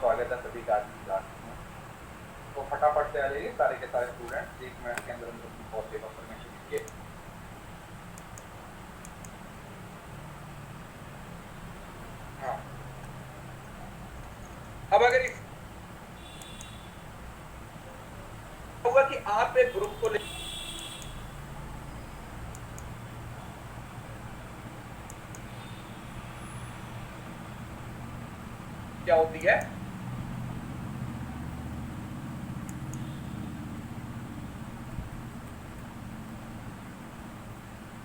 स्वागत है सभी का आज की क्लास में। तो फटाफट से आ जाइए सारे के सारे स्टूडेंट, 1 मिनट के अंदर अंदर अपनी बहुत पेपर सबमिशन कीजिए। हाँ, अब अगर इस होगा कि आप एक ग्रुप को क्या होती है,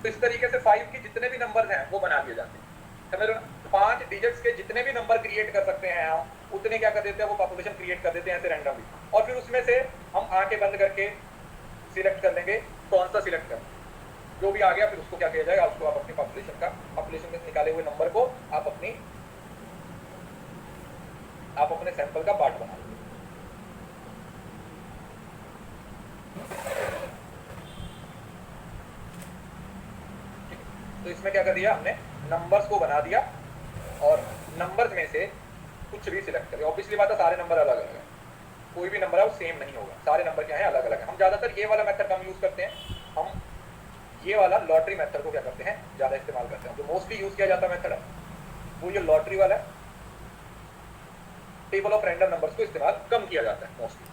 तो इस तरीके से 5 के जितने भी नंबर हैं वो बना दिए जाते हैं। समझ रहे हो? 5 डिजिट्स के जितने भी नंबर क्रिएट कर सकते हैं हम, उतने क्या कर देते हैं, वो पॉपुलेशन क्रिएट कर देते हैं ऐसे रैंडमली, और फिर उसमें से हम आंखें बंद करके सिलेक्ट कर लेंगे कौन सा सिलेक्ट करना, जो भी आ गया फिर उसको क्या किया जाएगा, उसको आप अपनी पॉपुलेशन में निकाले हुए नंबर को आप अपने सैंपल का पार्ट बना लो। तो इसमें क्या कर दिया हमने, नंबर्स को बना दिया और नंबर्स में से कुछ भी सिलेक्ट करें। ऑब्वियसली बात है सारे नंबर अलग अलग है, कोई भी नंबर है वो सेम नहीं होगा, सारे नंबर क्या है अलग अलग है। हम ज्यादातर ये वाला मेथड हम यूज करते हैं, हम ये वाला लॉटरी मेथड को क्या करते हैं ज्यादा इस्तेमाल करते हैं। जो मोस्टली यूज किया जाता मेथड है वो ये लॉटरी वाला है, टेबल ऑफ रैंडम नंबर्स को इस्तेमाल कम किया जाता है मोस्टली।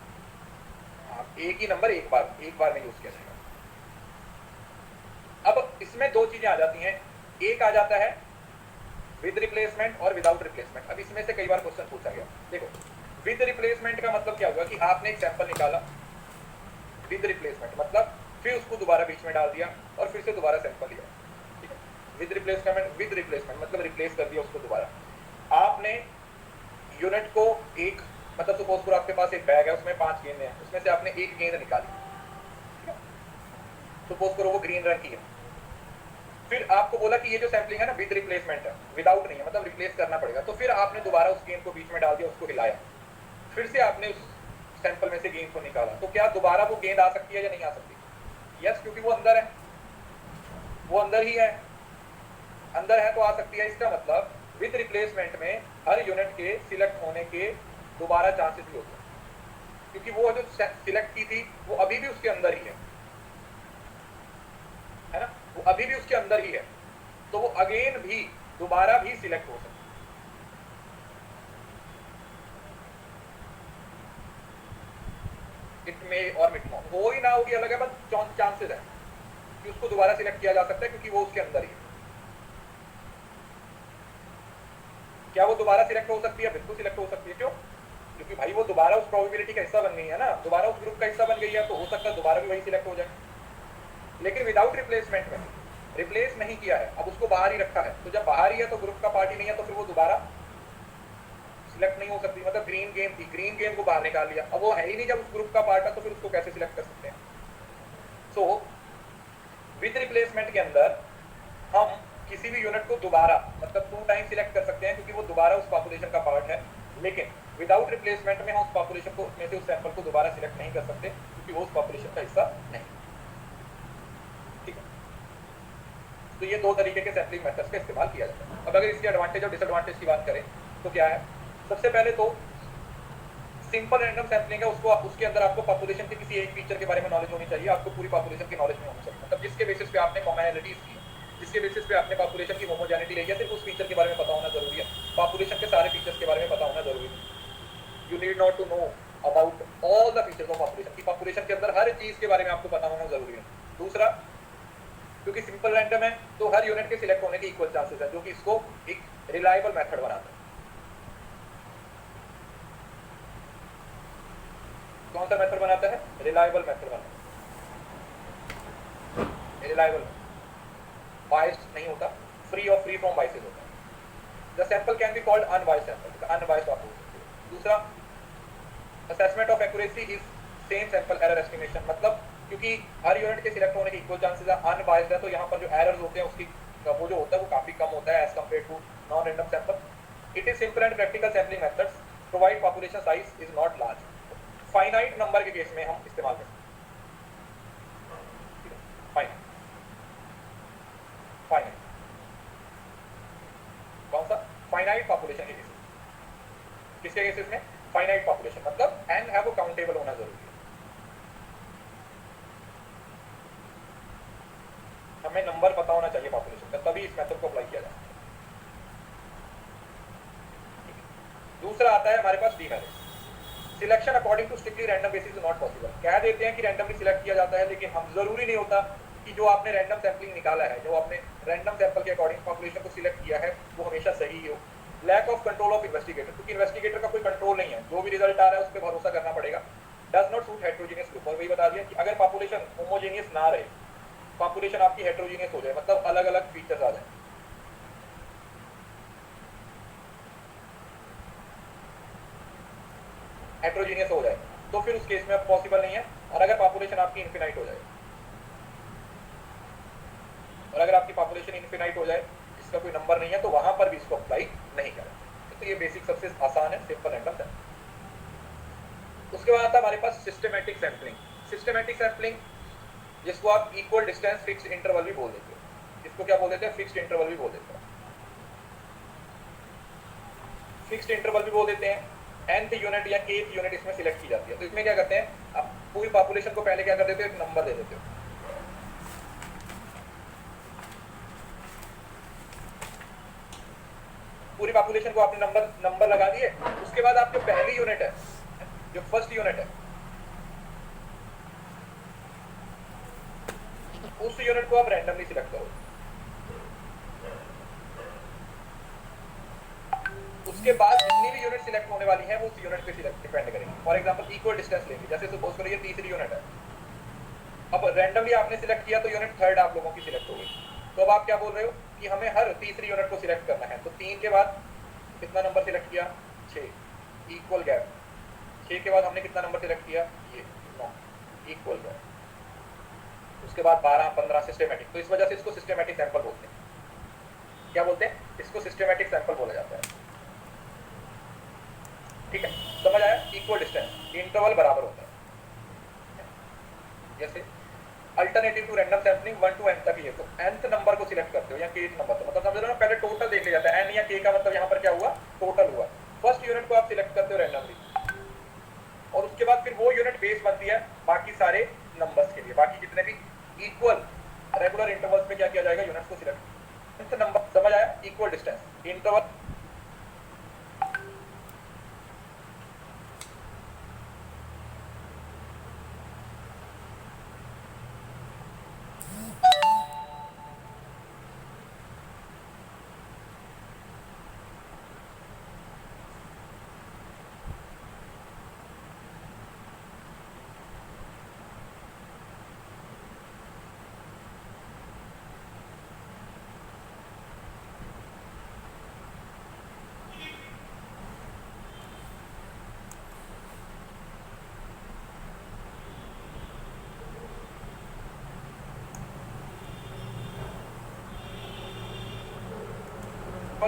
एक ही नंबर एक बार में यूज किया जाएगा। अब इसमें दो चीजें आ जाती हैं, एक आ जाता है विद रिप्लेसमेंट और विदाउट रिप्लेसमेंट। अब इसमें से कई बार क्वेश्चन पूछा गया। देखो, विद रिप्लेसमेंट का मतलब क्या हुआ कि आपने एक सैंपल निकाला, विद रिप्लेसमेंट मतलब फिर उसको दोबारा बीच में डाल दिया और फिर से दोबारा सैंपल लिया। ठीक है, विद रिप्लेसमेंट मतलब रिप्लेस कर दिया उसको दोबारा। आपने यूनिट को एक, मतलब सपोज करो आपके पास एक बैग है, उसमें 5 गेंदें हैं, उसमें से आपने एक गेंद निकाली, सपोज करो वो ग्रीन रंग की है। फिर आपको बोला कि ये जो सैंपलिंग है ना विद रिप्लेसमेंट है, विदाउट नहीं है, मतलब रिप्लेस करना पड़ेगा। तो फिर आपने दोबारा उस गेंद को बीच में डाल दिया, उसको हिलाया, फिर से आपने उस सैंपल में से गेंद को निकाला। तो क्या दोबारा वो गेंद आ सकती है या नहीं आ सकती? यस, क्योंकि वो अंदर है, वो अंदर ही है, अंदर है तो आ सकती है। इसका मतलब विद रिप्लेसमेंट में हर यूनिट के सिलेक्ट होने के दोबारा चांसेस भी होते हैं, क्योंकि वो जो सिलेक्ट की थी वो अभी भी उसके अंदर ही है ना, वो अभी भी उसके अंदर ही है, तो वो अगेन भी दोबारा भी सिलेक्ट हो सकती है। इट मे और मिट नॉट, हो ही ना होगी अलग है, बस चांसेस है कि उसको दोबारा सिलेक्ट किया जा सकता है, क्योंकि वो उसके अंदर ही है। क्या वो दोबारा सिलेक्ट हो सकती है? बिल्कुल सिलेक्ट हो सकती है। क्यों? क्योंकि भाई वो दोबारा उस प्रोबेबिलिटी का हिस्सा बन गई है ना, दोबारा उस ग्रुप का हिस्सा बन गई है, तो हो सकता है दोबारा भी वही सिलेक्ट हो जाए। लेकिन विदाउट रिप्लेसमेंट में रिप्लेस नहीं किया है, अब उसको बाहर ही रखा है, तो जब बाहर ही है तो ग्रुप का पार्ट ही नहीं है, तो फिर वो दोबारा सिलेक्ट नहीं हो सकती। मतलब ग्रीन गेम थी, ग्रीन गेम को बाहर निकाल लिया, अब वो है ही नहीं जब उस ग्रुप का पार्ट है, तो फिर उसको कैसे सिलेक्ट कर सकते हैं? सो विद रिप्लेसमेंट के अंदर हम किसी भी यूनिट को दोबारा मतलब 2 टाइम सिलेक्ट कर सकते हैं, क्योंकि वो दोबारा उस पॉपुलेशन का पार्ट है। लेकिन विदाउट रिप्लेसमेंट में हम उस पॉपुलेशन को में से उस सैंपल को दोबारा सिलेक्ट नहीं कर सकते, क्योंकि वो उस पॉपुलेशन का हिस्सा नहीं। ठीक है, तो ये दो तरीके के सैंपलिंग मेथड्स का इस्तेमाल किया जाता है। अब अगर इसके एडवांटेज और डिसएडवांटेज की बात करें तो क्या है, सबसे पहले तो सिंपल रैंडम सैंपलिंग है, उसको उसके अंदर आपको पॉपुलेशन के किसी एक फीचर के बारे में नॉलेज होनी चाहिए, आपको पूरी पॉपुलेशन की नॉलेज नहीं होनी चाहिए। मतलब जिसके बेसिस पे आपने कॉमनैलिटीज की, जिसके बेसिस पे आपने पॉपुलेशन की होमोजेनिटी रही है, सिर्फ उस फीचर के बारे में पता होना जरूरी है, पॉपुलेशन के सारे फीचर्स के बारे में पता होना जरूरी है। You need not to know about all the features of population, की पॉपुलेशन के अंदर हर चीज के बारे में आपको पता होना जरूरी है। दूसरा, क्योंकि सिंपल रैंडम है तो हर यूनिट के सिलेक्ट होने के इक्वल चांसेस है, जो कि इसको एक रिलायबल मेथड बनाता है। कौन सा मेथड बनाता है? रिलायबल मेथड बनाता है। रिलायबल, बायस्ड नहीं होता, फ्री फ्रॉम बायसेस होता है। The sample can be called unbiased sample, unbiased आप बोल सकते हो। दूसरा, assessment of accuracy is same sample error estimation, मतलब क्योंकि हर यूनिट के सिलेक्ट होने के इक्वल चांसेस है, अनबायस्ड है, तो यहाँ पर जो एरर्स होते हैं उसकी वो जो होता है वो काफी कम होता है as compare to non random sample. It is simple and practical sampling methods, provide population size is not large. Finite number के केस में हम इस्तेमाल करते हैं। फाइनाइट कौन सा? फाइनाइट पॉपुलेशन के केसेस। किसके केसेस में? फाइनाइट पॉपुलेशन, मतलब एन है वो काउंटेबल होना जरूरी है। हमें नंबर पता होना चाहिए पॉपुलेशन का, तभी इस मेथड को अप्लाई किया जा सकता है। दूसरा आता है हमारे पास demerit. Selection according to strictly random basis is not possible. कह देते हैं कि रैंडमली सिलेक्ट किया जाता है, लेकिन हम जरूरी नहीं होता कि जो आपने रैंडम सैंपलिंग निकाला है, जो आपने रैंडम सैंपल के अकॉर्डिंग पॉपुलेशन को सिलेक्ट किया है, वो हमेशा सही ही हो। Lack of control of investigator, क्योंकि इन्वेस्टिगेटर का कोई कंट्रोल नहीं है, जो भी रिजल्ट आ रहा है उस पर भरोसा करना पड़ेगा। Does not suit heterogeneous group, और वही बता दिया कि अगर पॉपुलेशन होमोजेनियस ना रहे, पॉपुलेशन आपकी हेट्रोजीनियस हो जाए, मतलब अलग अलग फीचर्स आ जाए, हेट्रोजीनियस हो जाए, तो फिर उस केस में अब पॉसिबल नहीं है। और अगर पॉपुलेशन आपकी इन्फिनाइट हो जाए, और अगर आपकी पॉपुलेशन इन्फिनाइट हो जाए, इसका कोई नंबर नहीं है, तो वहां पर भी इसको अप्लाई नहीं करें। तो ये बेसिक सबसे आसान है, सिंपल रैंडम सैंपलिंग। उसके बाद आता है हमारे पास सिस्टमैटिक सैंपलिंग। सिस्टमैटिक सैंपलिंग, जिसको आप इक्वल डिस्टेंस फिक्स्ड इंटरवल भी बोल देते हो। इसको क्या बोल देते हैं? फिक्स्ड इंटरवल भी बोल देते हैं। फिक्स्ड इंटरवल भी बोल देते हैं। nth यूनिट या kth यूनिट इसमें सिलेक्ट की जाती है। तो इसमें क्या करते हैं, आप पूरी पॉपुलेशन को पहले क्या कर देते हो, एक नंबर दे देते हो। पूरी पॉपुलेशन को आपने नंबर लगा दिए। उसके बाद आपकी पहली यूनिट है, जो फर्स्ट यूनिट है, उस यूनिट को आप रैंडमली सिलेक्ट करो। उसके बाद जितनी भी यूनिट सिलेक्ट होने वाली है वो उस यूनिट पे सिलेक्ट डिपेंड करेंगे। फॉर एग्जांपल इक्वल डिस्टेंस लेंगे, जैसे सपोज करो ये तीसरी यूनिट है। अब रैंडमली आपने सिलेक्ट किया तो यूनिट थर्ड आप लोगों की सिलेक्ट हो गई। तो अब आप क्या बोल रहे हो कि हमें हर तीसरी यूनिट को सिलेक्ट करना है। तो 3 के बाद कितना नंबर सिलेक्ट किया? 6, इक्वल गैप। 6 के बाद हमने कितना नंबर सिलेक्ट किया? ये 9, इक्वल गैप। उसके बाद 12, 15 सिस्टमैटिक। तो इस वजह से इसको सिस्टमैटिक सैंपल बोलते हैं। क्या बोलते हैं? इसको सिस्टमैटिक सैंपल बोला जाता है। ठीक है, समझ आया? इक्वल डिस्टेंस, इंटरवल बराबर होता है। जैसे alternative to random sampling 1 to n तक ये, तो nth नंबर को सिलेक्ट करते हो या kth नंबर, तो मतलब समझ लो ना, पहले टोटल देख लिया जाता है। n या k का मतलब यहाँ पर क्या हुआ? टोटल हुआ। फर्स्ट यूनिट को आप सिलेक्ट करते हो रैंडमली, और उसके बाद फिर वो यूनिट बेस बनती है बाकी सारे नंबर्स के लिए। बाकी जितने भी इक्वल रेगुलर इंटरवल्स पे क्या किया जाएगा? यूनिट्स को सिलेक्ट। nth नंबर, समझ आया? Equal distance, interval.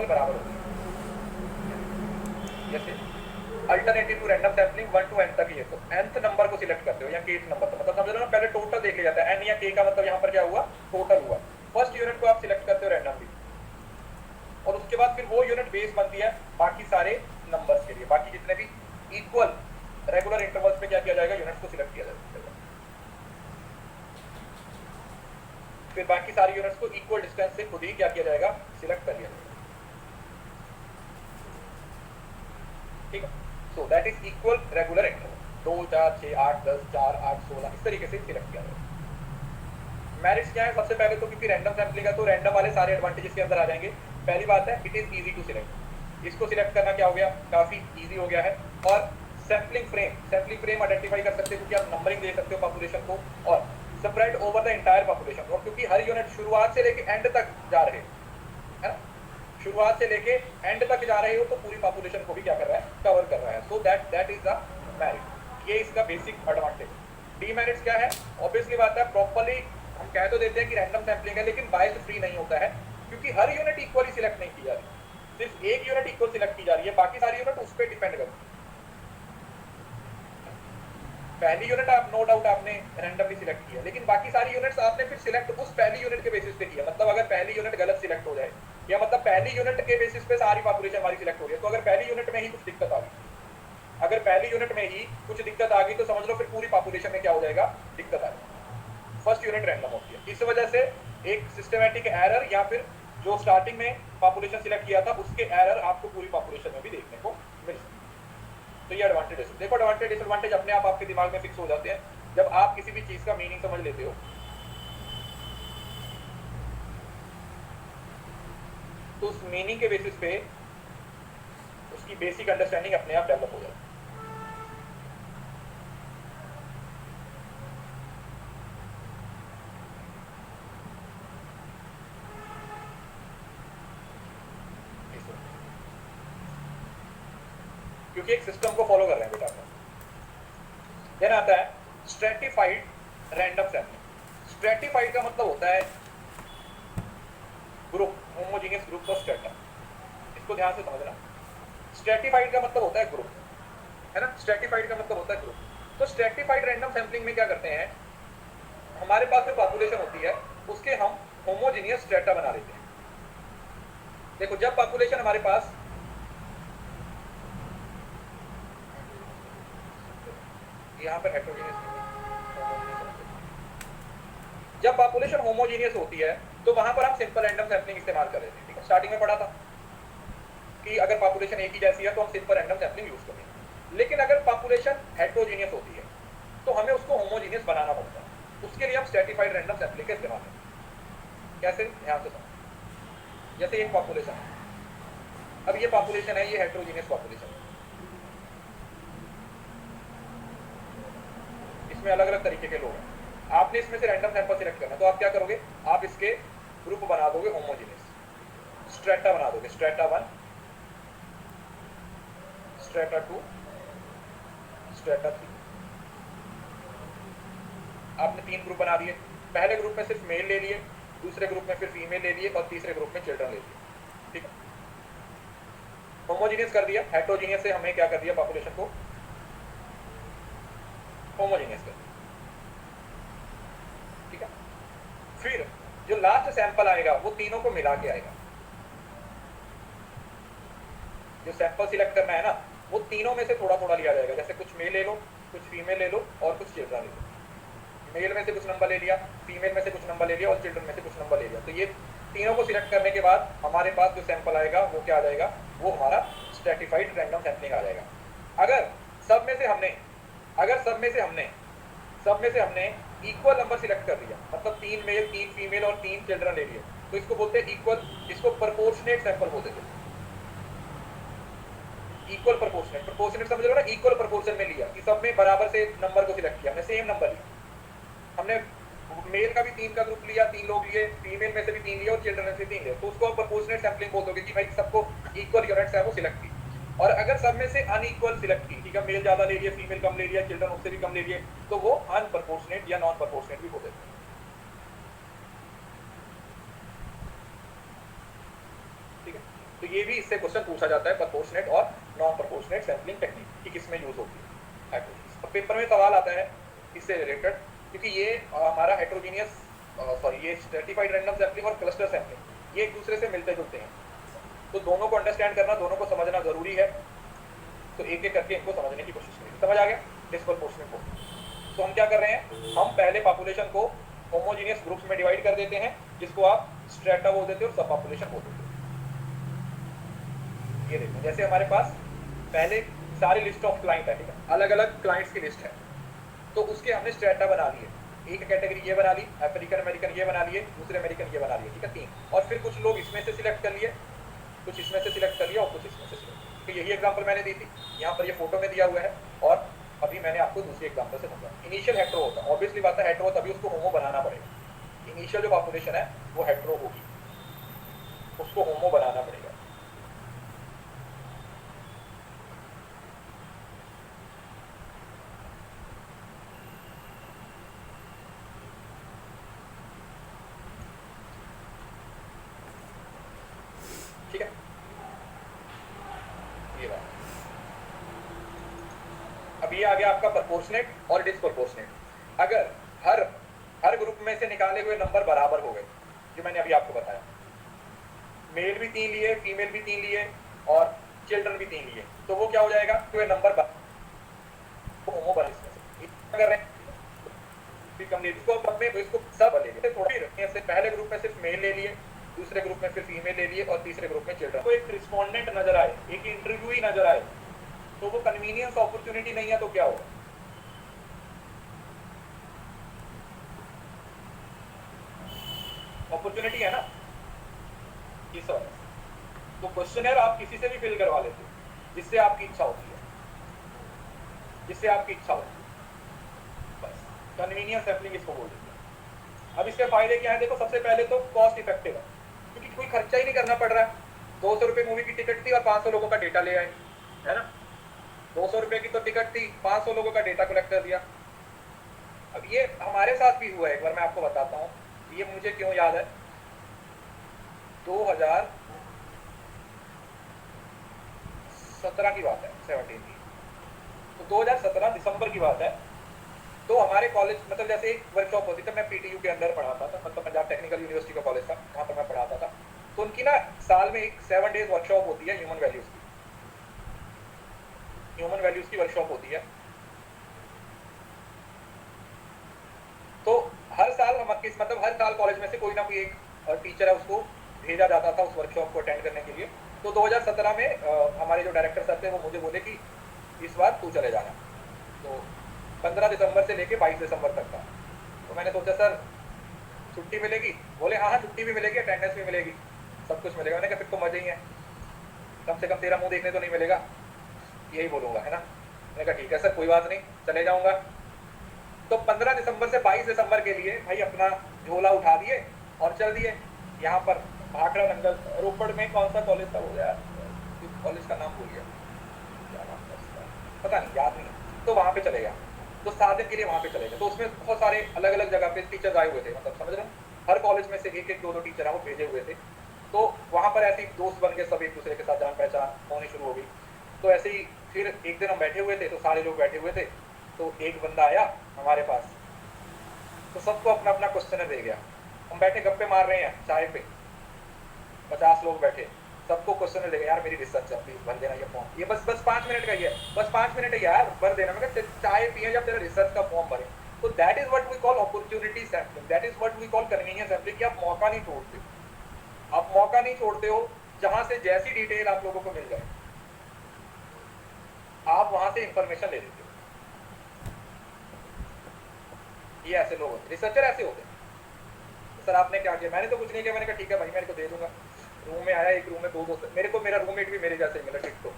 बराबर होती है। जैसे alternative to random sampling 1 to n तक ये, तो nth नंबर को सिलेक्ट करते हो या kth नंबर, तो मतलब समझ लो ना, पहले टोटल देख लिया जाता है। n या k का मतलब यहाँ पर क्या हुआ? टोटल हुआ। फर्स्ट यूनिट को आप सिलेक्ट करते हो रैंडमली, और उसके बाद फिर वो यूनिट बेस बनती है बाकी सारे नंबर्स के लिए। बाकी जितने भी इक्वल रेगुलर इंटरवल्स पे क्या किया जाएगा? यूनिट्स को सिलेक्ट किया जाएगा। फिर बाकी सारी यूनिट्स को इक्वल डिस्टेंस से खुद ही क्या किया जाएगा? सिलेक्ट कर लिया जाएगा। ठीक है, so that is equal regular interval. 2, 4, 6, 8, 10, 4, 8, 16 इस तरीके से सिलेक्ट किया जाएगा। मेरिट्स क्या है? सबसे पहले तो क्योंकि रैंडम सैंपलिंग है तो रैंडम वाले सारे एडवांटेजेस के अंदर आ जाएंगे। पहली बात है, it is easy to select. इसको सिलेक्ट करना क्या हो गया? काफी इजी हो गया है। और सैंपलिंग फ्रेम आइडेंटिफाई कर सकते हो, क्योंकि आप नंबरिंग दे सकते हो पॉपुलेशन को, और spread over the entire population. और क्योंकि हर यूनिट शुरुआत से लेके एंड तक जा रहे है ना, शुरुआत से लेके एंड तक जा रहे हो, तो पूरी पॉपुलेशन को भी क्या कर रहा है? कवर कर रहा है। So that is the merit. ये इसका बेसिक एडवांटेज। डीमेरिट्स क्या है? ऑब्वियसली बात है, प्रॉपर्ली हम कह तो देते हैं कि रैंडम सैंपलिंग है, लेकिन बायस फ्री नहीं होता है, क्योंकि हर यूनिट इक्वली सिलेक्ट नहीं की जा रही। सिर्फ एक यूनिट इक्वल सिलेक्ट की जा रही है, बाकी सारी यूनिट उस पर डिपेंड करती है। पहली यूनिट आप नो डाउट आपने रैंडमली सिलेक्ट किया, लेकिन बाकी सारी यूनिट्स आपने फिर सिलेक्ट उस पहली यूनिट के बेसिस पे किया। मतलब अगर पहली यूनिट गलत सिलेक्ट हो जाए, या मतलब पहली यूनिट के बेसिस पे सारी पॉपुलेशन हमारी सिलेक्ट हो रही है, तो अगर पहली यूनिट में ही कुछ दिक्कत आ गई, अगर पहली यूनिट में ही कुछ दिक्कत आ गई तो समझ लो फिर पूरी पॉपुलेशन में क्या हो जाएगा, दिक्कत आ जाएगी। फर्स्ट यूनिट रैंडम होती है, इस वजह से एक सिस्टमैटिक एरर या फिर जो स्टार्टिंग में पॉपुलेशन सिलेक्ट किया था उसके एरर आपको पूरी पॉपुलेशन में भी देखने को मिल सकते हैं। तो ये एडवांटेज है। देखो एडवांटेज डिसएडवांटेज अपने आप आपके दिमाग में फिक्स हो जाते हैं जब आप किसी भी चीज का मीनिंग समझ लेते हो, तो उस मीनिंग के बेसिस पे उसकी बेसिक अंडरस्टैंडिंग अपने आप डेवलप हो जाती है। क्योंकि एक सिस्टम को फॉलो कर रहे हैं बेटा। देन आता है स्ट्रेटिफाइड रैंडम सैंपलिंग। स्ट्रेटिफाइड का मतलब होता है group, homogeneous group of strata. इसको ध्यान से समझना। स्ट्रेटिफाइड का मतलब होता है ग्रुप, है ना। स्ट्रेटिफाइड का मतलब होता है ग्रुप। तो स्ट्रेटिफाइड रैंडम सैंपलिंग में क्या करते हैं, हमारे पास जो पॉपुलेशन होती है उसके हम होमोजेनियस स्ट्रेटा बना लेते हैं। देखो जब पॉपुलेशन हमारे पास यहाँ पर हेटेरोजेनियस, जब पॉपुलेशन होमोजेनियस होती है तो वहां पर हम सिंपल रैंडम सैंपलिंग इस्तेमाल कर लेते हैं। ठीक है, स्टार्टिंग में पढ़ा था कि अगर पॉपुलेशन एक ही जैसी है तो हम सिंपल रैंडम सैंपलिंग यूज करेंगे। लेकिन अगर पॉपुलेशन हेटेरोजेनियस होती है तो हमें उसको होमोजेनियस बनाना पड़ता है। उसके लिए हम स्ट्रेटिफाइड रैंडम सैंपलिंग का इस्तेमाल करते हैं। कैसे, ध्यान से समझो। जैसे एक पॉपुलेशन है, अब ये पॉपुलेशन है, ये हेटेरोजेनियस पॉपुलेशन है, इसमें अलग अलग तरीके के लोग हैं। आपने इसमें से रैंडम सैंपल सिलेक्ट करना, तो आप क्या करोगे, आप इसके ग्रुप बना दोगे होमोजेनियस, स्ट्रेटा बना दोगे, स्ट्रेटा 1, स्ट्रेटा 2, स्ट्रेटा 3। आपने 3 ग्रुप बना दिए। पहले ग्रुप में सिर्फ मेल ले लिए, दूसरे ग्रुप में फिर फीमेल ले लिए और तीसरे ग्रुप में चिल्ड्रन ले लिए। ठीक है, होमोजेनियस कर दिया। हेटेरोजेनियस से हमने क्या कर दिया, पॉपुलेशन को होमोजेनियस कर दिया। ठीक है, फिर जो लास्ट सैंपल आएगा वो तीनों को मिला के आएगा। जो सैंपल सिलेक्ट करना है ना, वो तीनों में से थोड़ा थोड़ा लिया जाएगा। जैसे कुछ मेल ले लो, कुछ फीमेल ले लो और कुछ चिल्ड्रन ले लो। मेल में से कुछ नंबर ले लिया, फीमेल में से कुछ नंबर ले लिया और चिल्ड्रन में से कुछ नंबर ले लिया। तो ये तीनों को सिलेक्ट करने के बाद हमारे पास जो सैंपल आएगा वो क्या आ जाएगा, वो हमारा स्ट्रेटिफाइड रैंडम सैंपलिंग आ जाएगा। अगर सब में से हमने इक्वल नंबर सिलेक्ट कर लिया, मतलब 3 मेल 3 फीमेल और 3 चिल्ड्रन ले लिए, तो इसको बोलते हैं इक्वल, इसको प्रोपोर्शनेट सैंपल बोलते हैं। इक्वल प्रोपोर्शनेट समझ लो ना, इक्वल प्रोपोर्शन में लिया कि सब में बराबर से नंबर को सिलेक्ट किया, हमने सेम नंबर लिया। हमने मेल का भी 3 का ग्रुप लिया, 3 लोग लिए, फीमेल में से भी 3 लिए और चिल्ड्रन में से 3 लिए, तो उसको प्रोपोर्शनेट सैंपलिंग बोल दोगे कि भाई सबको इक्वल यूनिट्स है वो सिलेक्ट की। और अगर सब में से अनइक्वल सिलेक्ट की, ठीक है, मेल ज्यादा ले लिए, फीमेल कम ले लिया, चिल्ड्रन उससे भी कम ले लिए, तो वो अनप्रोपोर्शनेट या नॉन प्रोपोर्शनेट भी बोल देते हैं। ठीक है, तो ये भी इससे क्वेश्चन पूछा जाता है, प्रोपोर्शनेट और नॉन प्रोपोर्शनेट सैंपलिंग टेक्निक की किसमें यूज होती है। तो पेपर में सवाल आता है इससे रिलेटेड, क्योंकि ये हमारा हेटेरोजेनियस ये स्ट्रेटिफाइड रैंडम सैंपलिंग और क्लस्टर सैंपलिंग ये एक दूसरे से मिलते जुलते हैं। तो दोनों को अंडरस्टैंड करना, दोनों को समझना जरूरी है। तो एक एक करके इनको समझने की कोशिश करेंगे। समझ आ गया डिस्प्रोपोर्शनेट को? तो हम क्या कर रहे हैं, हम पहले पॉपुलेशन को होमोजेनियस ग्रुप्स में डिवाइड कर देते हैं, जिसको आप स्ट्रेटा बोल देते हो और सब पॉपुलेशन बोल देते हो। ये देखो, जैसे हमारे पास पहले सारी लिस्ट ऑफ क्लाइंट है, ठीक है, अलग अलग क्लाइंट्स की लिस्ट है, तो उसके हमने स्ट्रेटा बना लिए। एक कैटेगरी ये बना ली, अफ्रीकन अमेरिकन ये बना लिए, दूसरे अमेरिकन ये बना लिए, ठीक है, 3। और फिर कुछ लोग इसमें से सिलेक्ट कर लिए, कुछ इसमें से सिलेक्ट कर लिया और कुछ इसमें से सिलेक्ट। तो यही एग्जांपल मैंने दी थी, यहाँ पर ये फोटो में दिया हुआ है और अभी मैंने आपको दूसरे एग्जांपल से समझा। इनिशियल हेटेरो होता है, ऑब्वियसली बात है हेटेरो, तभी उसको होमो बनाना पड़ेगा। इनिशियल जो पॉपुलेशन है वो हेटेरो होगी, उसको होमो बनाना पड़ेगा। ठीक है, ये बात। अब ये आ गया आपका प्रोपोर्शनेट और डिस्प्रोपोर्शनेट। अगर हर ग्रुप में से निकाले हुए नंबर बराबर हो गए, जो मैंने अभी आपको बताया, मेल भी 3 लिए, फीमेल भी 3 लिए और चिल्ड्रन भी 3 लिए, तो वो क्या हो जाएगा, तो ये नंबर इसको अब में इसको सब ले लिए थोड़ा से पहले ग्रुप में सिर्फ मेल ले लिए, दूसरे ग्रुप में फिर फीमेल ले लिए और तीसरे ग्रुप में चिल्ड्रन। तो एक रिस्पोंडेंट नजर आए, एक इंटरव्यू ही नजर आए, तो वो कन्वीनियंस अपॉर्चुनिटी नहीं है तो क्या होगा? अपॉर्चुनिटी है ना इस वजह। तो क्वेश्चनर आप किसी से भी फिल करवा लेते हो जिससे आपकी इच्छा होती है, जिससे आपकी इच्छा होती है, बस कन्वीनियंस सैम्पलिंग इसको बोल देते हैं। अब इसके फायदे क्या है? देखो, सबसे पहले तो कॉस्ट इफेक्टिव है, क्योंकि कोई खर्चा ही नहीं करना पड़ रहा है। 200 रुपये मूवी की टिकट थी और 500 लोगों का डेटा ले आए, है ना? 200 रुपये की तो टिकट थी, 500 लोगों का डेटा कलेक्ट कर दिया। अब ये हमारे साथ भी हुआ है, एक बार मैं आपको बताता हूँ, ये मुझे क्यों याद है। 2017 की बात है, 17 की, तो 2017 दिसंबर की बात है। तो हमारे कॉलेज मतलब जैसे एक वर्कशॉप होती थी, मैं पीटीयू के अंदर पढ़ाता था, मतलब पंजाब टेक्निकल यूनिवर्सिटी का कॉलेज था, वहाँ पर मैं पढ़ाता था। तो उनकी ना साल में एक 7 डेज वर्कशॉप होती है ह्यूमन वैल्यूज की, ह्यूमन वैल्यूज की वर्कशॉप होती है। तो हर साल हम मतलब हर साल कॉलेज में से कोई ना कोई एक टीचर है, उसको भेजा जाता था उस वर्कशॉप को अटेंड करने के लिए। तो 2017 में हमारे जो डायरेक्टर सर थे वो मुझे बोले कि इस बार तू चले जाना। तो 15 दिसंबर से लेके 22 दिसंबर तक था। तो मैंने सोचा सर छुट्टी मिलेगी? बोले हाँ हाँ छुट्टी भी मिलेगी, अटेंडेंस भी मिलेगी, सब कुछ मिलेगा। मैंने कहा फिर तो मजे ही है, कम से कम तेरा मुंह देखने तो नहीं मिलेगा, यही बोलूंगा, है ना? मैंने कहा ठीक है सर, कोई बात नहीं, चले जाऊंगा। तो 15 दिसंबर से 22 दिसंबर के लिए भाई अपना झोला उठा दिए और चल दिए यहाँ पर भाखड़ा नंगल, रोपड़ में कौन सा कॉलेज था वो यार, कॉलेज का नाम भूल गया, क्या नाम था उसका, पता नहीं, याद नहीं। तो वहाँ पे चले गया, तो 7 दिन के लिए वहाँ पे चले गए। तो उसमें बहुत सारे अलग अलग जगह पे टीचर्स आए हुए थे, मतलब समझ रहे हैं, हर कॉलेज में से एक एक दो दो टीचर वो भेजे हुए थे। तो वहाँ पर ऐसे ही दोस्त बन गए, सब एक दूसरे के साथ जान पहचान होनी शुरू हो गई। तो ऐसे ही फिर एक दिन हम बैठे हुए थे, तो सारे लोग बैठे हुए थे, तो एक बंदा आया हमारे पास, तो सबको अपना अपना क्वेश्चन दे गया। हम बैठे गप्पे मार रहे हैं चाय पे, 50 लोग बैठे, सबको क्वेश्चन दे गया, यार मेरी रिसर्च है, प्लीज भर देना ये फॉर्म, ये बस 5 मिनट का ही है, बस 5 मिनट है यार, भर देना। मैं चाय पिए जब तेरा रिसर्च का फॉर्म भरे। तो that is what we call opportunity sampling, that is what we call convenience sampling, कि आप मौका नहीं छोड़ते हो, आप मौका नहीं छोड़ते हो जहां से जैसी डिटेल आप लोगों को मिल जाए आप वहां से इंफॉर्मेशन ले लेते हो। ये ऐसे लोग होते, रिसर्चर ऐसे होते हैं। सर आपने क्या किया? मैंने तो कुछ नहीं किया। मैंने कहा ठीक है भाई, मेरे को दे दूंगा। रूम में आया, एक रूम में 2 दोस्त, मेरे को मेरा रूममेट भी मेरे जैसे ही मिला, ठीक। तो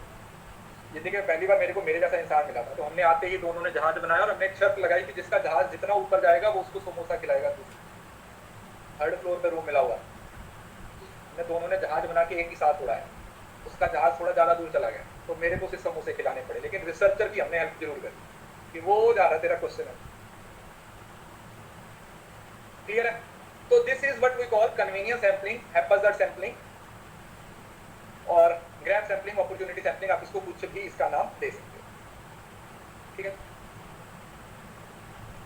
जिंदगी में पहली बार मेरे को मेरे जैसा इंसान मिला था। तो हमने आते ही दोनों ने जहाज बनाया और हमने एक शर्त लगाई कि जिसका जहाज जितना ऊपर जाएगा वो उसको समोसा खिलाएगा। 3rd फ्लोर पे रूम मिला हुआ, हमने दोनों ने जहाज बना के एक ही साथ उड़ाया। उसका जहाज थोड़ा ज्यादा दूर चला गया तो मेरे को सिर्फ समोसे खिलाने पड़े, लेकिन रिसर्चर की हमने हेल्प जरूर करी कि वो जा रहा तेरा क्वेश्चन है, क्लियर है? तो this is what we call convenience sampling, haphazard sampling और ग्रैब सैम्पलिंग, अपॉर्चुनिटी सैम्पलिंग, आप इसको कुछ भी इसका नाम दे सकते हो, ठीक है?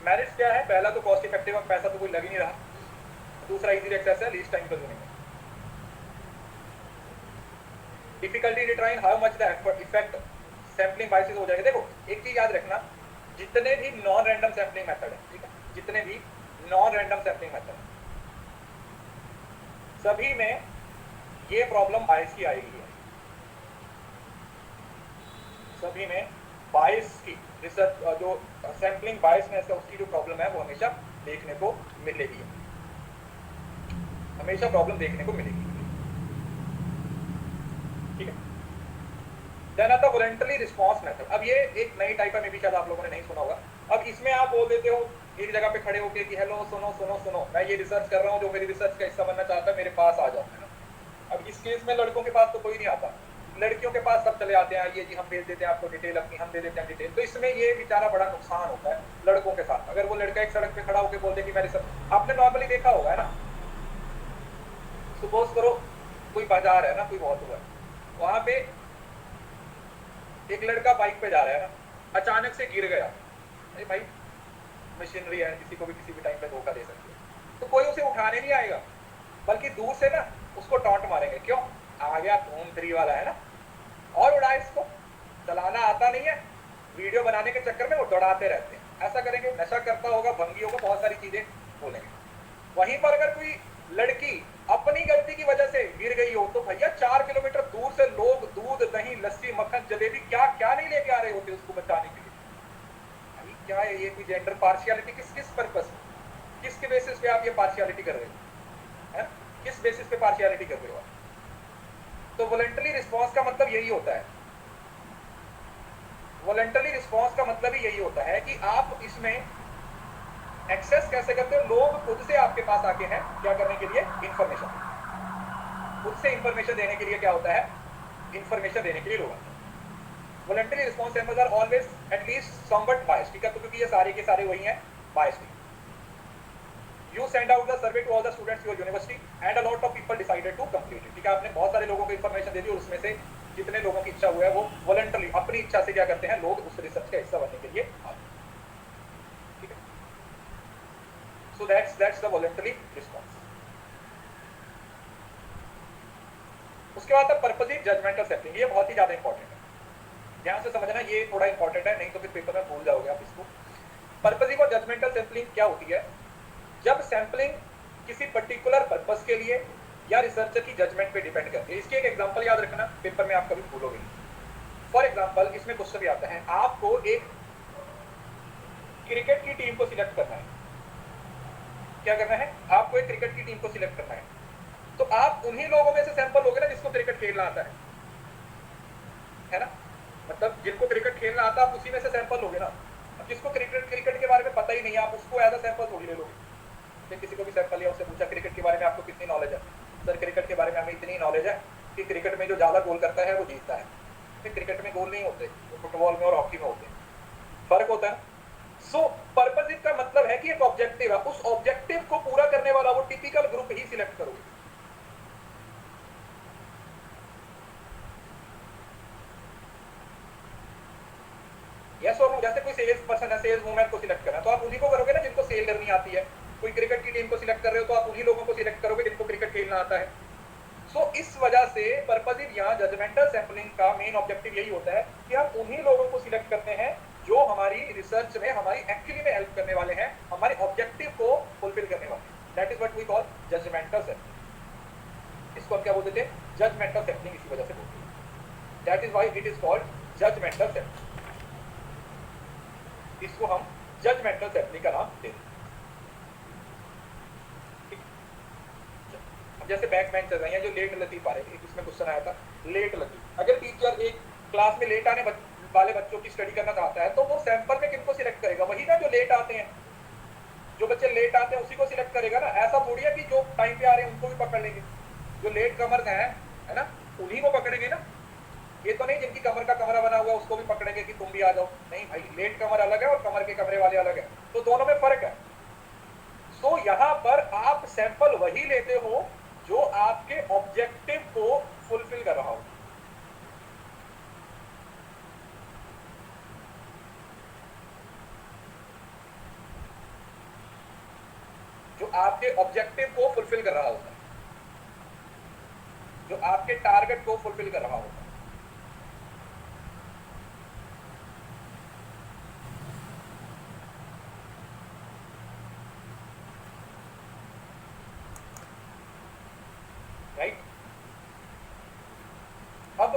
मेरिट्स क्या है? पहला तो कॉस्ट इफेक्टिव, पैसा तो कोई लग ही नहीं रहा। दूसरा इजी एक्सेस है, लीस्ट टाइम कंज्यूमिंग है। Difficulty determine how much the effect sampling biases हो जाएगा। देखो एक चीज याद रखना, जितने भी नॉन रैंडम सैम्पलिंग मेथड है, ठीक है, जितने भी नॉन रैंडम सैम्पलिंग मेथड सभी में ये प्रॉब्लम बायस की आएगी, सभी में बायस की रिसर्च जो सैम्पलिंग बायसनेस है उसकी जो प्रॉब्लम है वो हमेशा देखने को मिलेगी, हमेशा प्रॉब्लम देखने को मिलेगी, ठीक है? देन आता वॉलंटरी रिस्पांस मेथड। अब ये एक नई टाइप है, मे भी शायद आप लोगों ने नहीं सुना होगा। अब इसमें आप बोल देते हो एक जगह पे खड़े होके कि हेलो सुनो सुनो सुनो, मैं ये रिसर्च कर रहा हूँ, जो मेरी रिसर्च का हिस्सा बनना चाहता है मेरे पास आ जाओ, है ना? अब इस केस में लड़कों के पास तो कोई नहीं आता, लड़कियों के पास सब चले आते हैं, ये जी हम भेज देते हैं आपको डिटेल अपनी, हम दे देते हैं डिटेल। तो इसमें ये बेचारा बड़ा नुकसान होता है लड़कों के साथ। अगर वो लड़का एक सड़क पे खड़ा होकर बोल दे कि मैं रिसर्च, आपने नॉर्मली देखा होगा, है ना? सपोज करो कोई बाजार है ना, कोई बहुत हुआ, वहां पे एक लड़का बाइक पे जा रहा है ना, अचानक से गिर गया। अरे भाई मशीनरी है, किसी को भी किसी भी टाइम पे धोखा दे सकती है, तो कोई उसे उठाने नहीं आएगा, बल्कि दूर से ना उसको टॉन्ट मारेंगे, क्यों? आ गया धूम 3 वाला, है ना, और उड़ा इसको, चलाना आता नहीं है, वीडियो बनाने के चक्कर में वो दौड़ाते रहते हैं। ऐसा करेंगे, नशा करता होगा, भंगी होगा, बहुत सारी चीजें बोलेंगे। वहीं पर अगर कोई लड़की अपनी गलती की वजह से गिर गई हो तो भैया 4 किलोमीटर दूर से लोग दूध, दही, लस्सी, मक्खन, जलेबी क्या क्या नहीं लेके आ रहे होते उसको बचाने के लिए। अभी क्या है ये, कोई जेंडर पार्शियलिटी? किस पर्पस, किसके बेसिस पे आप ये पार्शियलिटी कर रहे हो, है? किस बेसिस पे पार्शियलिटी कर रहे हो आप? तो वॉलंटरी रिस्पॉन्स का मतलब यही होता है, वॉलंटरी रिस्पॉन्स का मतलब ही यही होता है कि आप इसमें एक्सेस कैसे करते हो। लोग खुद से आपके पास आके हैं क्या करने के लिए? इंफॉर्मेशन, खुद से इंफॉर्मेशन देने के लिए। क्या होता है? इंफॉर्मेशन देने के लिए लोग आते हैं। Voluntary response samples are always at least somewhat biased, ठीक है? तो क्योंकि ये सारे के सारे वही हैं, biased. You send out the survey to all the students your university and a lot of people decided to complete it, ठीक है? आपने बहुत सारे लोगों को इंफॉर्मेशन दे दी और उसमें से जितने लोगों की इच्छा हुआ है वो वॉलंटरी अपनी इच्छा से क्या करते हैं, लोग उस रिसर्च का हिस्सा बनने के लिए आते हैं, ठीक है? So that's the voluntary response. उसके बाद पर्पसिव जजमेंटल सैंपलिंग, ये बहुत ही ज्यादा इंपॉर्टेंट है, ध्यान से समझना, ये थोड़ा इंपॉर्टेंट है, नहीं तो फिर पेपर में भूल जाओगे आप इसको। पर्पसिव और जजमेंटल सैंपलिंग क्या होती है? जब सैंपलिंग किसी पर्टिकुलर पर्पस के लिए या रिसर्चर की जजमेंट पे डिपेंड करती है। इसकी एक एग्जांपल याद रखना, पेपर में आप कभी भूलोगे नहीं। फॉर एग्जांपल इसमें क्वेश्चन भी आता है, आपको एक क्रिकेट की टीम को सिलेक्ट करना है। क्या करना है? आपको एक क्रिकेट की टीम को सिलेक्ट करना है, तो आप उन्हीं लोगों में से सैंपल लोगे ना जिसको क्रिकेट खेलना आता है ना? मतलब जिनको क्रिकेट खेलना आता है आप उसी में से सैंपल लोगे ना। अब जिसको क्रिकेट के बारे में पता ही नहीं है, आप उसको एज अ सैंपल थोड़ी ले लोगे। फिर किसी को भी सैंपल लिया, उससे पूछा क्रिकेट के बारे में आपको कितनी नॉलेज है? सर क्रिकेट के बारे में हमें इतनी नॉलेज है कि क्रिकेट में जो ज्यादा गोल करता है वो जीतता है। फिर क्रिकेट में गोल नहीं होते, वो फुटबॉल में और हॉकी में होते हैं, फर्क होता है। सो पर्पसिव का मतलब है कि एक ऑब्जेक्टिव है, उस ऑब्जेक्टिव को पूरा करने वाला वो टिपिकल ग्रुप ही सिलेक्ट करोगे। यस और नो, जैसे कोई सेल्स पर्सन है, सेल्स वूमेन को सिलेक्ट करना, तो आप उन्हीं को करोगे ना जिनको सेल करनी आती है। कोई क्रिकेट की टीम को सिलेक्ट कर रहे हो तो आप उन्हीं लोगों को सिलेक्ट करोगे जिनको क्रिकेट खेलना आता है। सो इस वजह से पर्पसिव या जजमेंटल सैंपलिंग का मेन ऑब्जेक्टिव यही होता है कि हम उन्हीं लोगों को सिलेक्ट करते हैं जो हमारी रिसर्च में, हमारी एक्चुअली में हेल्प करने वाले हैं, हमारे ऑब्जेक्टिव को फुलफिल करने वाले हैं। That is what we call judgemental sampling. इसको हम क्या बोलते थे? जजमेंटल सैंपलिंग, इसी वजह से बोलते हैं। That is why it is called judgemental sampling. इसको हम जजमेंटल सैंपलिंग का नाम देते हैं। जैसे बैक बेंच चल रही है, जो लेट लतीफ आ रहे थे, इसमें क्वेश्चन आया था लेट लतीफ। अगर टीचर एक क्लास में लेट आने वाले बच्चों की स्टडी करना चाहता है तो वो सैंपल में किनको सिलेक्ट करेगा? वही ना जो लेट आते हैं, जो बच्चे लेट आते हैं उसी को सिलेक्ट करेगा ना। ऐसा थोड़ी है कि जो टाइम पे आ रहे हैं उनको भी पकड़ लेंगे, जो लेट कमर्स हैं, है ना, उन्हीं को पकड़ेंगे ना। ये तो नहीं जिनकी कमर का कमरा बना हुआ उसको भी पकड़ेंगे कि तुम भी आ जाओ, नहीं भाई, लेट कमर अलग है और कमर के कमरे वाले अलग है, तो दोनों में फर्क है। सो यहाँ पर आप सैंपल वही लेते हो जो आपके ऑब्जेक्टिव को फुलफिल कर रहा हो। जो आपके ऑब्जेक्टिव को फुलफिल कर रहा होता है, जो आपके टारगेट को फुलफिल कर रहा होता है। राइट? अब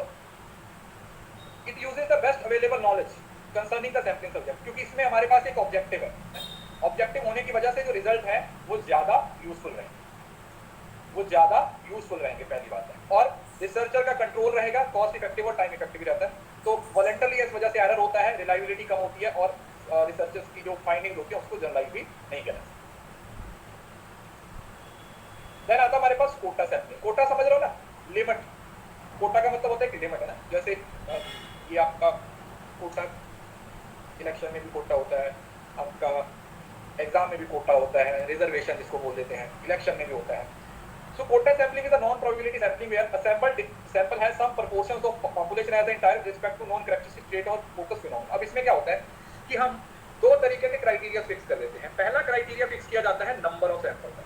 it uses the best available knowledge concerning the sampling subject, क्योंकि इसमें हमारे पास एक ऑब्जेक्टिव है। ऑब्जेक्टिव होने की वजह से जो रिजल्ट है वो ज्यादा यूजफुल रहेंगे, वो ज्यादा यूजफुल रहेंगे, पहली बात है। और रिसर्चर का कंट्रोल रहेगा, कॉस्ट इफेक्टिव और टाइम इफेक्टिव रहता है। तो वॉलंटरली इस वजह से एरर होता है, रिलायबिलिटी कम होती है और रिसर्चर्स की जो फाइंडिंग होती है उसको जनरलाइज भी नहीं करना। देन आता हमारे पास कोटा सैंपलिंग। कोटा समझ रहे हो ना? लिमिट। कोटा का मतलब होता है कि लिमिट, है ना। जैसे ये आपका कोटा, इलेक्शन में भी कोटा होता है, आपका एग्जाम में भी कोटा होता है, रिजर्वेशन जिसको बोल देते हैं, इलेक्शन में भी होता है। So quota sampling is a non-probability sampling where a sample has some proportions of population as an entire with respect to known characteristic trait or focus phenomenon। अब इसमें क्या होता है कि हम दो तरीके के क्राइटेरिया फिक्स कर देते हैं। पहला क्राइटेरिया फिक्स किया जाता है नंबर ऑफ सैंपल का,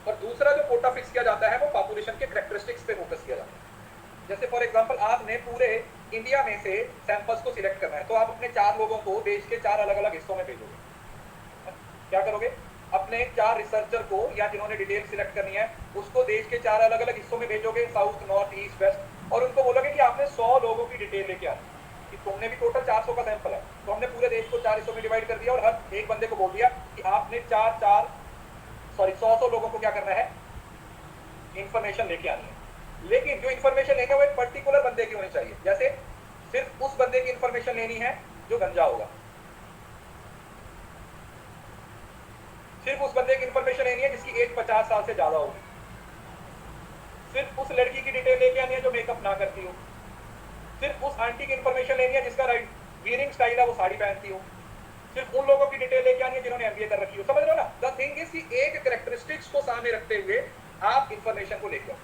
और दूसरा जो कोटा फिक्स किया जाता है वो पॉपुलेशन के कैरेक्टरिस्टिक्स पे फोकस किया जाता है। जैसे फॉर एग्जांपल आपने पूरे इंडिया में से सैंपल्स को सिलेक्ट करना है, तो आप अपने 4 लोगों को देश के 4 अलग अलग हिस्सों में भेजोगे। क्या करोगे? अपने 4 रिसर्चर को या जिन्होंने डिटेल सिलेक्ट करनी है उसको देश के 4 अलग अलग हिस्सों में भेजोगे, साउथ, नॉर्थ, ईस्ट, वेस्ट, और उनको बोलोगे कि आपने 100 लोगों की डिटेल लेके आनी, कि तुमने भी टोटल 400 का सैंपल है, तो हमने पूरे देश को 4 हिस्सों में डिवाइड कर दिया और हर एक बंदे को बोल दिया कि आपने 100 लोगों को क्या करना है, इंफॉर्मेशन लेके आनी है। लेकिन जो इंफॉर्मेशन लेंगे वो एक पर्टिकुलर बंदे की होनी चाहिए, जैसे सिर्फ उस बंदे की इंफॉर्मेशन लेनी है जो गंजा होगा, सिर्फ उस बंदे की इंफॉर्मेशन लेनी है जिसकी एज 50 साल से ज्यादा होगी, सिर्फ उस लड़की की डिटेल लेके आनी है जो मेकअप ना करती हो, सिर्फ उस आंटी की इंफॉर्मेशन लेनी है जिसका वियरिंग स्टाइल है वो साड़ी पहनती हो, सिर्फ उन लोगों की डिटेल लेके आनी है जिन्होंने एमबीए कर रखी हो। समझ रहे हो ना? द थिंग इज कि एक कैरेक्टरिस्टिक्स को सामने रखते हुए आप इंफॉर्मेशन को लेके आओ।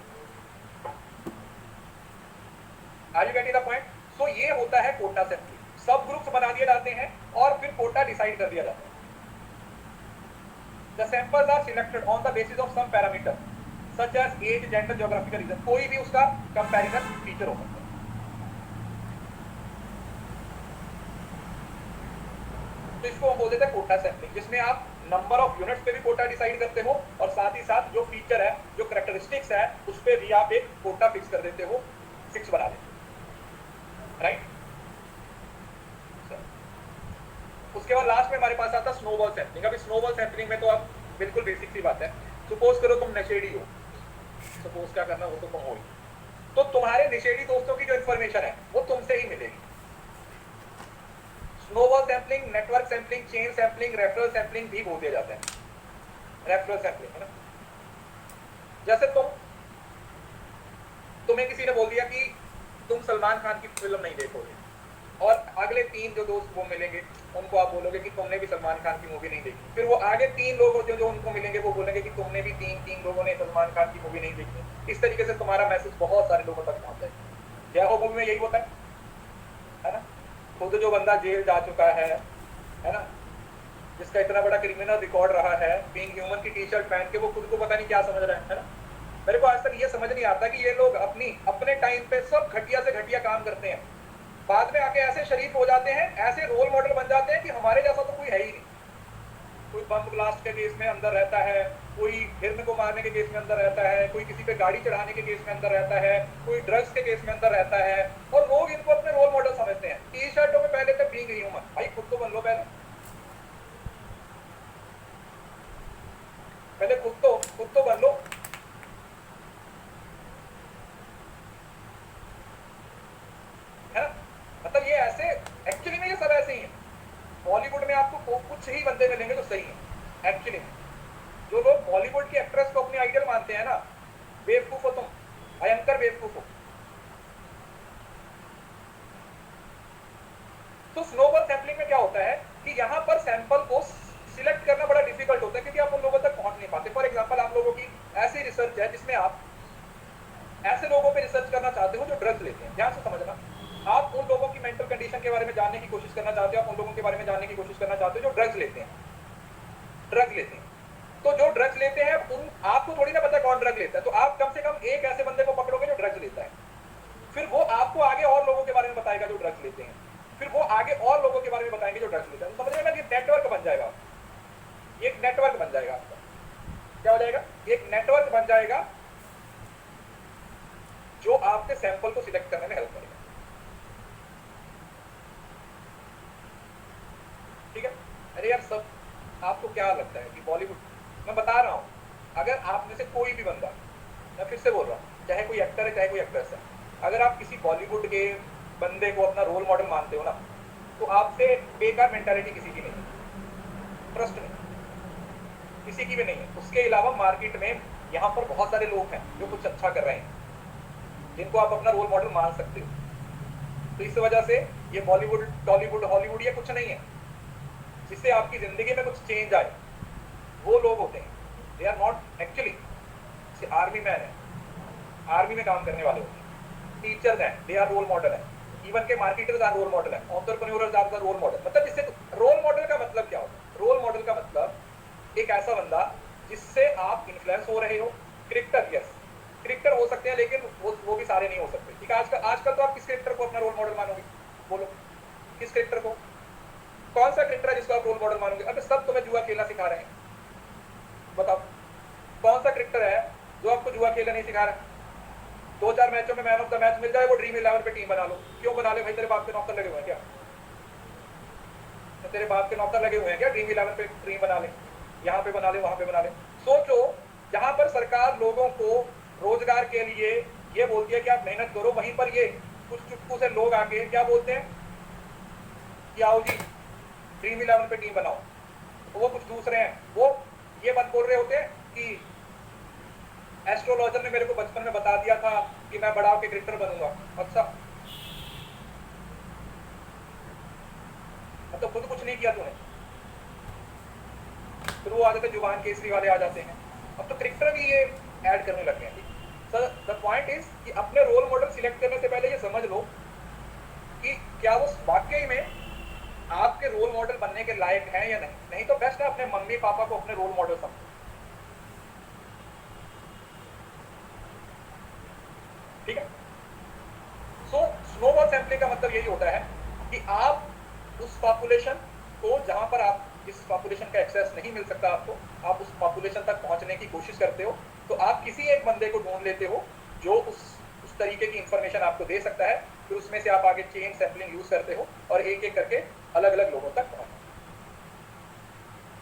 Are you getting the point? So ये होता है कोटा सैंपलिंग। सब ग्रुप्स बना दिए जाते हैं और फिर कोटा डिसाइड कर दिया जाता है। The samples are selected on the basis of some parameter such as age, gender, geographical region, कोई भी उसका कंपैरिजन फीचर हो सकता है। तो इसको हम बोल देते हैं कोटा सैंपलिंग, जिसमें आप नंबर ऑफ यूनिट्स पे भी कोटा डिसाइड करते हो और साथ ही साथ जो फीचर है, जो कैरेक्टरिस्टिक्स है, उस पे भी आप एक कोटा फिक्स कर देते हो, फिक्स बना देते हो, राइट? उसके बाद लास्ट में हमारे पास आता है स्नोबॉल सैंपलिंग। अभी स्नोबॉल सैंपलिंग में तो अब बिल्कुल बेसिक सी बात है। सपोज करो तुम नशेड़ी हो, सपोज क्या करना हो तो तुम हो, तो तुम्हारे नशेड़ी दोस्तों की जो इन्फॉर्मेशन है वो तुमसे ही मिलेगी। Snowball sampling, network sampling, chain sampling, referral sampling भी बोल दिया जाता है। रेफरल सैंपलिंग है ना, जैसे तुम्हें किसी ने बोल दिया कि तुम सलमान खान की फिल्म नहीं देखोगे, और अगले 3 जो दोस्त वो मिलेंगे उनको आप बोलोगे कि तुमने भी सलमान खान की मूवी नहीं देखी, फिर वो आगे 3 लोग होते हैं जो उनको मिलेंगे वो बोलेंगे कि तुमने भी 3 लोगों ने सलमान खान की मूवी नहीं देखी। इस तरीके से तुम्हारा मैसेज बहुत सारे लोगों तक पहुंच जाएगा। क्या हो मूवी में यही होता है ना? खुद जो बंदा जेल जा चुका है ना, जिसका इतना बड़ा क्रिमिनल रिकॉर्ड रहा है, बीइंग ह्यूमन की टी शर्ट पहन के वो खुद को पता नहीं क्या समझ रहा है ना। मेरे को आज तक ये समझ नहीं आता कि ये लोग अपने टाइम पे सब घटिया से घटिया काम करते हैं, बाद में आके ऐसे शरीफ हो जाते हैं, ऐसे रोल मॉडल बन जाते हैं कि हमारे जैसा तो कोई है ही नहीं। कोई बम ब्लास्ट के केस में अंदर रहता है, कोई हिरन को मारने के केस में अंदर रहता है, कोई किसी पे गाड़ी चढ़ाने के केस में अंदर रहता है, कोई ड्रग्स के केस में अंदर रहता है, और लोग इनको अपने रोल मॉडल समझते हैं। टी शर्टों में पहले तक बीइंग ह्यूमन, भाई खुद तो बन लो, पहले खुद तो बन लो। है ना? मतलब ये ऐसे एक्चुअली में ये सब ऐसे ही है। बॉलीवुड में आपको कुछ ही बंदे मिलेंगे जो सही है एक्चुअली में। जो लोग बॉलीवुड की एक्ट्रेस को अपनी आइडल मानते हैं ना, बेवकूफ हो तुम, भयंकर बेवकूफ हो। तो स्नोबॉल सैंपलिंग में क्या होता है कि यहाँ पर सैंपल को सिलेक्ट करना बड़ा डिफिकल्ट होता है क्योंकि आप उन लोगों तक पहुंच नहीं पाते। फॉर एग्जांपल, आप लोगों की ऐसी रिसर्च है जिसमें आप ऐसे लोगों पे रिसर्च करना चाहते हो जो ड्रग्स लेते हैं। ध्यान से समझना, आप उन लोगों की मेंटल कंडीशन के बारे में जानने की कोशिश करना चाहते हो, आप उन लोगों के बारे में जानने की कोशिश करना चाहते हो जो ड्रग्स लेते हैं। तो जो ड्रग्स लेते हैं उन आपको थोड़ी ना पता कौन ड्रग लेता है, तो आप कम से कम एक ऐसे बंदे को पकड़ोगे जो ड्रग्स लेता है, फिर वो आपको आगे और लोगों के बारे में बताएगा जो ड्रग्स लेते हैं, फिर वो आगे और लोगों के बारे में बताएंगे जो ड्रग्स लेते हैं। तो समझ रहे हैं ना, कि नेटवर्क बन जाएगा, एक नेटवर्क बन जाएगा आपका। क्या हो जाएगा? एक नेटवर्क बन जाएगा जो आपके सैंपल को सिलेक्ट करने में हेल्प करेगा। ठीक है? अरे यार, सब आपको क्या लगता है कि बॉलीवुड, मैं बता रहा हूं, अगर आप में से कोई भी बंदा, मैं फिर से बोल रहा हूं, चाहे कोई एक्टर है चाहे कोई एक्ट्रेस है, अगर आप किसी बॉलीवुड के बंदे को अपना रोल मॉडल मानते हो ना, तो आपसे बेकार मेंटालिटी किसी की नहीं है, ट्रस्ट नहीं, किसी की भी नहीं है। उसके अलावा मार्केट में यहाँ पर बहुत सारे लोग हैं जो कुछ अच्छा कर रहे हैं, जिनको आप अपना रोल मॉडल मान सकते हो। तो इस वजह से ये बॉलीवुड, टॉलीवुड, हॉलीवुड ये कुछ नहीं है जिससे आपकी जिंदगी में कुछ चेंज आए। वो लोग होते हैं, they are not actually, army man है, आर्मी में काम करने वाले होते हैं, टीचर्स हैं, दे आर रोल मॉडल है, इवन के मार्केटर्स आर रोल मॉडल है, एंटरप्रेन्योर्स आर रोल मॉडल। मतलब जिससे रोल मॉडल का मतलब क्या होता है? रोल मॉडल का मतलब एक ऐसा बंदा जिससे आप इन्फ्लुएंस हो रहे हो। क्रिकेटर, यस, क्रिकेटर हो सकते हैं लेकिन वो भी सारे नहीं हो सकते। ठीक है, आजकल तो आप किस क्रिकेटर को अपना रोल मॉडल मानोगे? बोलो किस क्रिकेटर को, कौन सा क्रिकेटर है जिसको आप रोल मॉडल मानोगे? अबे सब तुम्हें जुआ खेलना सिखा रहे हैं, बताओ कौन सा क्रिकेटर है जो आपको जुआ खेलना नहीं सिखा रहा? 2-4 मैचों में मैन ऑफ द मैच मिल जाए, वो ड्रीम 11 पे टीम बना लो। क्यों बना ले भाई? तेरे बाप के नौकर लगे हुए हैं क्या? तेरे बाप के नौकर लगे हुए हैं क्या? ड्रीम 11 पे ड्रीम बना ले, यहाँ पे बना ले, वहां पे बना ले। सोचो, जहां पर सरकार लोगों को रोजगार के लिए ये बोलती है कि आप मेहनत करो, वहीं पर ये कुछ चुटकू से लोग आके क्या बोलते हैं कि आओ जी ड्रीम 11 पे टीम बनाओ। तो वो कुछ दूसरे हैं, वो ये बात बोल रहे होते हैं कि एस्ट्रोलॉजर ने मेरे को बचपन में बता दिया था कि मैं बड़ा होकर क्रिकेटर बनूंगा। अच्छा, तो खुद कुछ नहीं किया तूने, फिर वो आ जाते जुबान केसरी वाले आ जाते हैं। अब तो क्रिकेटर भी ये ऐड करने लगे हैं। सर द पॉइंट इज कि अपने रोल मॉडल सिलेक्ट करने से पहले ये समझ लो कि क्या वो वाकई में आपके रोल मॉडल बनने के लायक हैं या नहीं। नहीं तो बेस्ट है अपने मम्मी पापा को अपने रोल मॉडल समझो। ठीक है, सो स्नोबॉल सैंपलिंग का मतलब यही होता है कि आप उस पॉपुलेशन को, जहां पर आप इस पॉपुलेशन का एक्सेस नहीं मिल सकता आपको, आप उस पॉपुलेशन तक पहुंचने की कोशिश करते हो। तो आप किसी एक बंदे को ढूंढ लेते हो जो उस तरीके की इंफॉर्मेशन आपको दे सकता है, फिर उसमें से आप आगे चेन सैंपलिंग यूज करते हो और एक एक करके अलग अलग लोगों तक पहुंचते हो।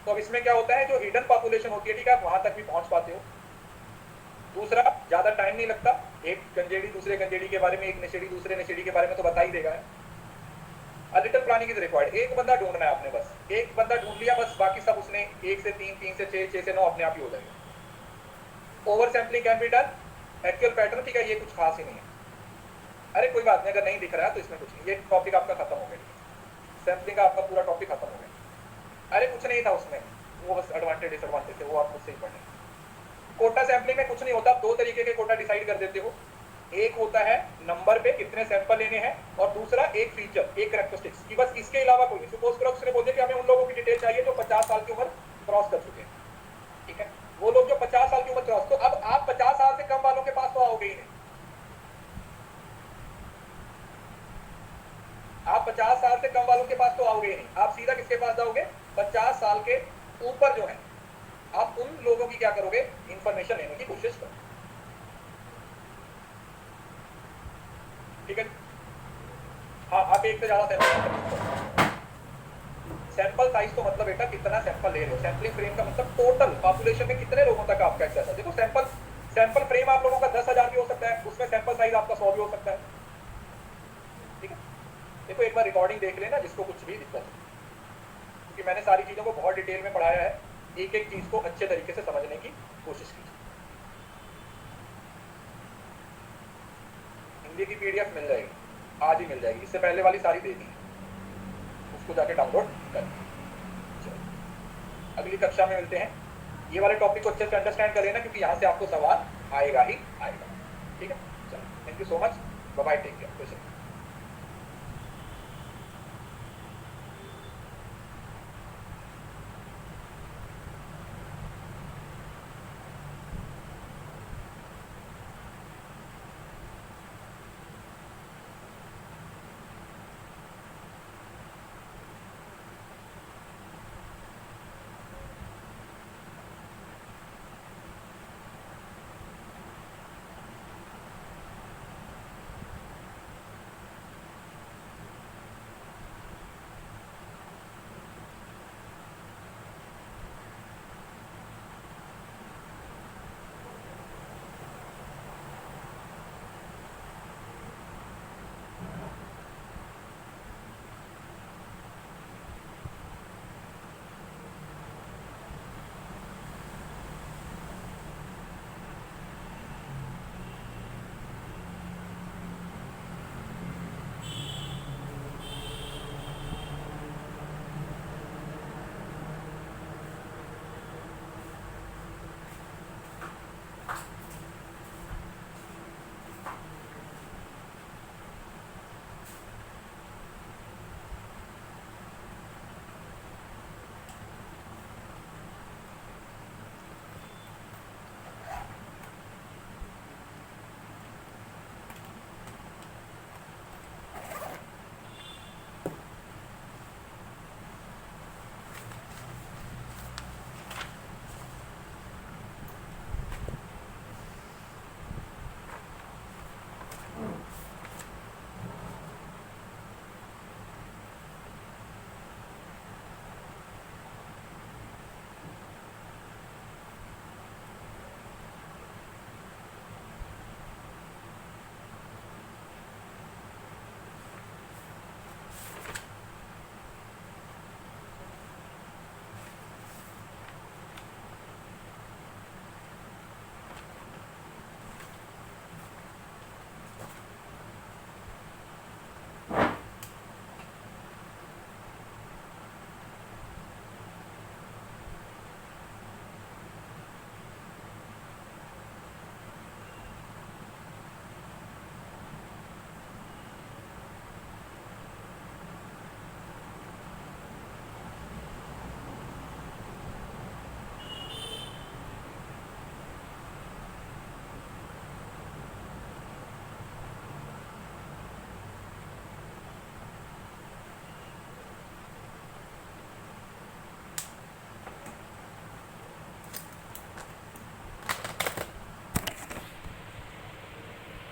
तो अब इसमें क्या होता है, जो हिडन पॉपुलेशन होती है, ठीक है, आप वहां तक भी पहुंच पाते हो। दूसरा, ज्यादा टाइम नहीं लगता, एक गंजेड़ी दूसरे गंजेड़ी के बारे में, एक नशेड़ी दूसरे नशेड़ी के बारे में तो बता ही देगा। A little planning is required। एक बंदा ढूंढना है आपने, बस एक बंदा ढूंढ लिया, बस बाकी सब उसने 1 से 3, 3 से 6, 6 से 9 अपने आप ही हो जाएगा। Over sampling can be done, actual pattern, ठीक है, ये कुछ खास ही नहीं है। अरे कोई बात नहीं, अगर नहीं दिख रहा है तो इसमें कुछ नहीं, ये टॉपिक आपका खत्म हो गया, सैम्पलिंग का आपका पूरा टॉपिक खत्म हो गया। अरे कुछ नहीं था उसमें, वो बस एडवांटेज डिसएडवांटेज थे, वो आप मुझसे ही पढ़ें। कोटा सैम्पलिंग में कुछ नहीं होता, 2 तरीके के कोटा डिसाइड कर देते हो। एक होता है नंबर पे कितने सैंपल लेने हैं, और दूसरा एक फीचर, एक कैरेक्टरिस्टिक्स कि बस इसके अलावा कोई नहीं। सपोज करो उसने बोल दिया कि हमें उन लोगों की डिटेल चाहिए जो 50 साल की उम्र क्रॉस कर चुके हैं। ठीक है, वो लोग जो 50 साल की उम्र क्रॉस, तो अब आप 50 साल से कम वालों के पास तो आओगे ही नहीं। आप 50 साल से कम वालों के पास तो आओगे ही नहीं, आप सीधा किसके पास जाओगे? 50 साल के ऊपर जो है, आप उन लोगों की क्या करोगे? इंफॉर्मेशन लेने की कोशिश करोगे। ठीक है, हाँ, आप एक से ज्यादा सैंपल साइज तो मतलब बेटा कितना सैंपल ले रहे हो। सैंपलिंग फ्रेम का मतलब टोटल पॉपुलेशन में कितने लोगों तक आपका एक्सेस है। देखो सैंपल फ्रेम आप लोगों का 10,000 भी हो सकता है, उसमें सैंपल साइज आपका 100 भी हो सकता है। ठीक है, देखो एक बार रिकॉर्डिंग देख लेना जिसको कुछ भी दिक्कत है, क्योंकि मैंने सारी चीजों को बहुत डिटेल में पढ़ाया है। एक एक चीज को अच्छे तरीके से समझने की कोशिश कीजिए। हिंदी की पीडीएफ मिल जाएगी, आज ही मिल जाएगी, इससे पहले वाली सारी दे दी, उसको जाके डाउनलोड कर। अगली कक्षा में मिलते हैं। ये वाले टॉपिक को अच्छे से अंडरस्टैंड कर लेना, क्योंकि यहाँ से आपको सवाल आएगा ही आएगा। ठीक है, चलो, thank you so much, bye bye, take care.